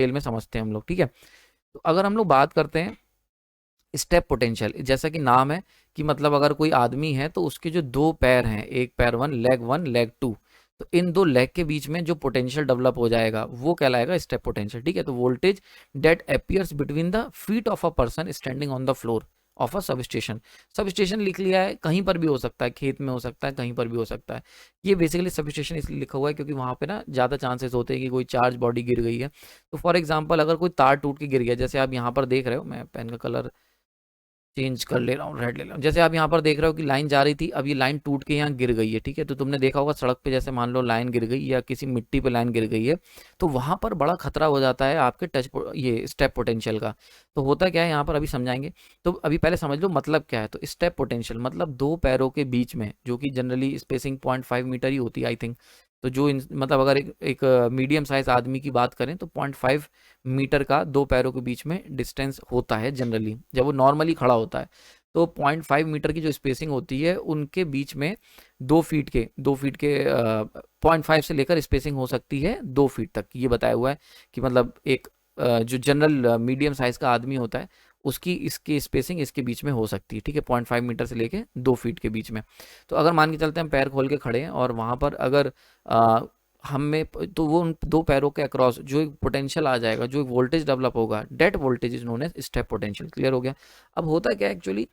Detail में समझते हैं हम लोग, ठीक है। तो अगर हम लोग बात करते हैं स्टेप पोटेंशियल, जैसा कि नाम है कि मतलब अगर कोई आदमी है तो उसके जो दो पैर हैं, एक पैर वन लेग टू, तो इन दो लेग के बीच में जो पोटेंशियल डेवलप हो जाएगा वो कहलाएगा स्टेप पोटेंशियल, ठीक है। तो voltage that appears between the feet of a person standing on the floor of a sub station. Sub station लिख लिया है, कहीं पर भी हो सकता है, खेत में हो सकता है, कहीं पर भी हो सकता है। ये बेसिकली सब स्टेशन इसलिए लिखा हुआ है क्योंकि वहां पे ना ज़्यादा चांसेस होते हैं कि कोई चार्ज बॉडी गिर गई है। तो फॉर एग्जाम्पल अगर कोई तार टूट के गिर गया, जैसे आप यहाँ पर देख रहे हो, मैं पेन का कलर चेंज कर ले रहा हूँ, रेड ले रहा हूँ। जैसे आप यहाँ पर देख रहे हो कि लाइन जा रही थी, अब ये लाइन टूट के यहाँ गिर गई है, ठीक है। तो तुमने देखा होगा सड़क पे, जैसे मान लो लाइन गिर गई या किसी मिट्टी पे लाइन गिर गई है, तो वहां पर बड़ा खतरा हो जाता है आपके ये स्टेप पोटेंशियल का। तो होता क्या है यहाँ पर, अभी समझाएंगे। तो अभी पहले समझ लो मतलब क्या है। तो स्टेप पोटेंशियल मतलब दो पैरों के बीच में, जो कि जनरली स्पेसिंग 0.5 मीटर ही होती है आई थिंक। तो जो मतलब अगर एक मीडियम साइज आदमी की बात करें तो 0.5 मीटर का दो पैरों के बीच में डिस्टेंस होता है जनरली, जब वो नॉर्मली खड़ा होता है। तो 0.5 मीटर की जो स्पेसिंग होती है उनके बीच में 2 फीट के 0.5 से लेकर स्पेसिंग हो सकती है 2 फीट तक। ये बताया हुआ है कि मतलब एक जो जनरल मीडियम साइज का आदमी होता है उसकी इसकी स्पेसिंग इसके बीच में हो सकती है, ठीक है, 0.5 मीटर से लेके 2 फीट के बीच में। तो अगर मान के चलते हैं हम पैर खोल के खड़े हैं और वहां पर अगर हम में, तो वो उन दो पैरों के अक्रॉस जो एक पोटेंशियल आ जाएगा, जो एक वोल्टेज डेवलप होगा, that voltage is known as step potential. Clear हो गया। अब होता क्या है एक्चुअली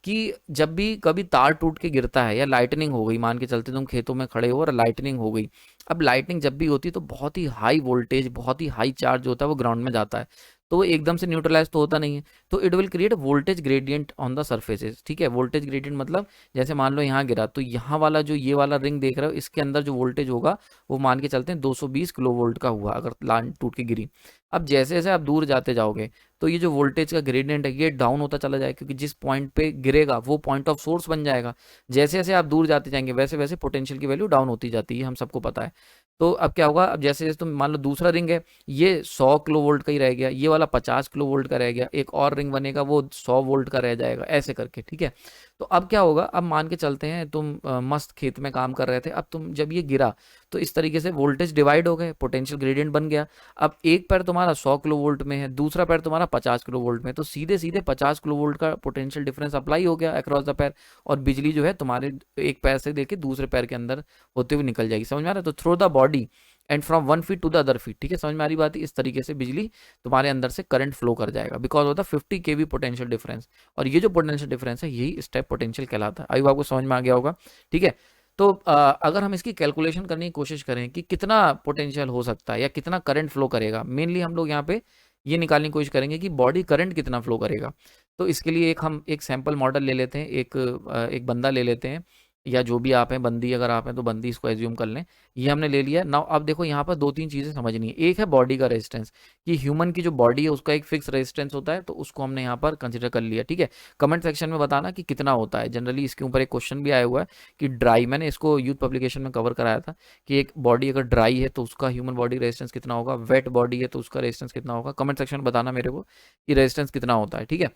कि जब भी कभी तार टूट के गिरता है या लाइटनिंग हो गई, मान के चलते तुम खेतों में खड़े हो और लाइटनिंग हो गई। अब लाइटनिंग जब भी होती है तो बहुत ही हाई वोल्टेज, बहुत ही हाई चार्ज होता है वो ग्राउंड में जाता है, तो वो एकदम से न्यूट्रलाइज तो होता नहीं है। तो it will create voltage gradient on the surfaces, ठीक है। वोल्टेज ग्रेडियंट मतलब जैसे मान लो यहाँ गिरा, तो यहाँ वाला जो ये वाला रिंग देख रहे हो, इसके अंदर जो वोल्टेज होगा वो मान के चलते हैं 220 किलो वोल्ट का हुआ अगर लाइन टूट के गिरी। अब जैसे जैसे आप दूर जाते जाओगे तो ये जो वोल्टेज का ग्रेडियंट है ये डाउन होता चला जाएगा, क्योंकि जिस पॉइंट पे गिरेगा वो पॉइंट ऑफ सोर्स बन जाएगा। जैसे जैसे आप दूर जाते जाएंगे वैसे वैसे पोटेंशियल की वैल्यू डाउन होती जाती है, हम सबको पता है। तो अब क्या होगा, अब जैसे जैसे तुम मान लो दूसरा रिंग है, ये 100 किलो वोल्ट का ही रह गया, ये वाला 50 किलो वोल्ट का रह गया, एक और रिंग बनेगा वो 100 वोल्ट का रह जाएगा, ऐसे करके, ठीक है। तो अब क्या होगा, अब मान के चलते हैं तुम मस्त खेत में काम कर रहे थे, अब तुम जब ये गिरा तो इस तरीके से वोल्टेज डिवाइड हो गए, पोटेंशियल ग्रेडियंट बन गया। अब एक पैर तुम्हारा 100 किलो वोल्ट में है, दूसरा पैर तुम्हारा 50 किलो वोल्ट में है, तो सीधे सीधे 50 किलो वोल्ट का पोटेंशियल डिफरेंस अप्लाई हो गया अक्रॉस द पैर, और बिजली जो है तुम्हारे एक पैर से लेके दूसरे पैर के अंदर होते हुए निकल जाएगी। समझ में आ रहा है। तो through the body and from 1 feet to the other feet, ठीक है, समझ में आ रही बात है। इस तरीके से बिजली तुम्हारे अंदर से करंट फ्लो कर जाएगा because of the 50 KV potential difference. और ये जो पोटेंशियल डिफरेंस है यही स्टेप पोटेंशियल कहलाता है। अभी आपको समझ में आ गया होगा, ठीक है। तो अगर हम इसकी कैलकुलेशन करने की कोशिश करें कि कितना पोटेंशियल हो सकता है या कितना करंट फ्लो करेगा, मेनली हम लोग यहाँ पे ये निकालने की कोशिश करेंगे कि बॉडी करंट कितना फ्लो करेगा। तो इसके लिए हम एक सैंपल मॉडल ले लेते हैं, एक बंदा ले लेते हैं, या जो भी आप हैं, बंदी अगर आप हैं तो बंदी इसको एज्यूम कर लें। ये हमने ले लिया नाउ। अब देखो यहाँ पर दो तीन चीज़ें समझनी है। एक है बॉडी का रेजिस्टेंस, कि ह्यूमन की जो बॉडी है उसका एक फिक्स रेजिस्टेंस होता है, तो उसको हमने यहाँ पर कंसिडर कर लिया, ठीक है। कमेंट सेक्शन में बताना कि कितना होता है। जनरली इसके ऊपर एक क्वेश्चन भी आया हुआ है कि ड्राई, मैंने इसको यूथ पब्लिकेशन में कवर कराया था कि एक बॉडी अगर ड्राई है तो उसका ह्यूमन बॉडी रेजिस्टेंस कितना होगा, वेट बॉडी है तो उसका रेजिस्टेंस कितना होगा। कमेंट सेक्शन में बताना मेरे को कि रेजिस्टेंस कितना होता है, ठीक है।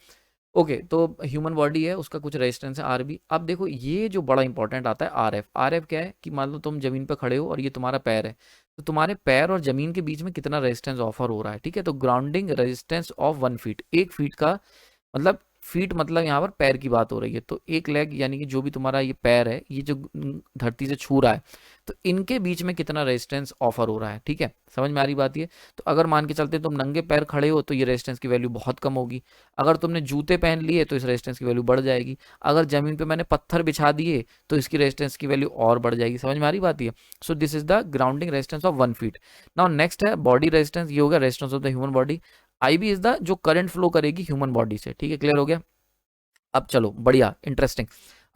ओके, तो ह्यूमन बॉडी है उसका कुछ रेजिस्टेंस है आरबी। अब देखो ये जो बड़ा इंपॉर्टेंट आता है आरएफ। आरएफ क्या है कि मान लो तुम जमीन पर खड़े हो और ये तुम्हारा पैर है, तो तुम्हारे पैर और जमीन के बीच में कितना रेजिस्टेंस ऑफर हो रहा है, ठीक है। तो grounding resistance of 1 feet, 1 feet का मतलब, फीट मतलब यहाँ पर पैर की बात हो रही है, तो एक लेग यानी कि जो भी तुम्हारा ये पैर है, ये जो धरती से छू रहा है, तो इनके बीच में कितना रेजिस्टेंस ऑफर हो रहा है, ठीक है। समझ में आ रही बात ये। तो अगर मान के चलते तुम नंगे पैर खड़े हो तो ये रेजिस्टेंस की वैल्यू बहुत कम होगी। अगर तुमने जूते पहन लिए तो इस रेजिस्टेंस की वैल्यू बढ़ जाएगी। अगर जमीन पे मैंने पत्थर बिछा दिए तो इसकी रेजिस्टेंस की वैल्यू और बढ़ जाएगी। समझ में आ रही बात ये। सो this is the grounding resistance of 1 feet. Now next है बॉडी रेजिस्टेंस, ये हो गया resistance of the human body. IB is the जो करंट फ्लो करेगी ह्यूमन बॉडी से, ठीक है, क्लियर हो गया। अब चलो बढ़िया इंटरेस्टिंग।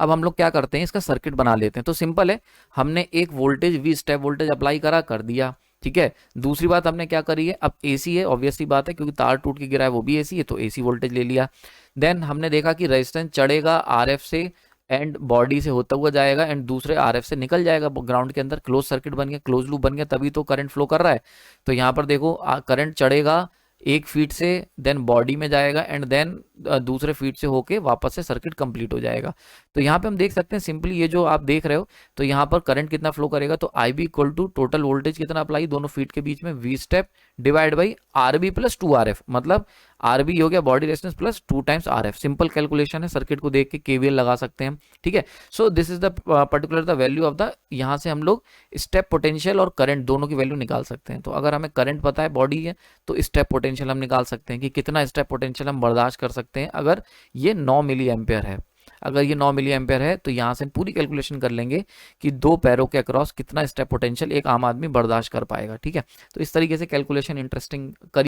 अब हम लोग क्या करते हैं, इसका सर्किट बना लेते हैं। तो सिंपल है, हमने एक voltage V step voltage apply कर दिया, ठीक है। दूसरी बात हमने क्या करी है, अब एसी है, ऑब्वियसली बात है क्योंकि तार टूट के गिरा है वो भी एसी है, तो एसी वोल्टेज ले लिया। देन हमने देखा कि रेजिस्टेंस चढ़ेगा आरएफ से एंड बॉडी से होता हुआ जाएगा एंड दूसरे आरएफ से निकल जाएगा ग्राउंड के अंदर। क्लोज सर्किट बन गया, क्लोज लूप बन गया, तभी तो करंट फ्लो कर रहा है। तो यहाँ पर देखो करंट चढ़ेगा 1 फीट से, देन बॉडी में जाएगा एंड देन दूसरे फीड से होके वापस से सर्किट कंप्लीट हो जाएगा। तो यहाँ पे हम देख सकते हैं सिंपली, ये जो आप देख रहे हो, तो यहाँ पर करंट कितना फ्लो करेगा, तो I B equal to total voltage कितना अप्लाई दोनों फीड के बीच में, V step divide by R B plus 2 RF, मतलब आर बी हो गया body resistance plus 2 times RF। Simple calculation है, सर्किट को देख के केवीएल लगा सकते हैं, ठीक है। So this is the particular the value of the, यहाँ से हम लोग स्टेप पोटेंशियल और करंट दोनों की वैल्यू निकाल सकते हैं। तो अगर हमें करंट पता है, बॉडी है, तो स्टेप पोटेंशियल हम निकाल सकते हैं कि कितना स्टेप पोटेंशियल हम बर्दाश्त कर सकते हैं अगर ये 9 मिली एम्पेयर है। अगर ये 9 मिली एम्पेयर है तो यहाँ से हम पूरी कैलकुलेशन कर लेंगे कि दो पैरों के अक्रॉस कितना स्टेप पोटेंशियल एक आम आदमी बर्दाश्त कर पाएगा, ठीक है। तो इस तरीके से कैलकुलेशन इंटरेस्टिंग करी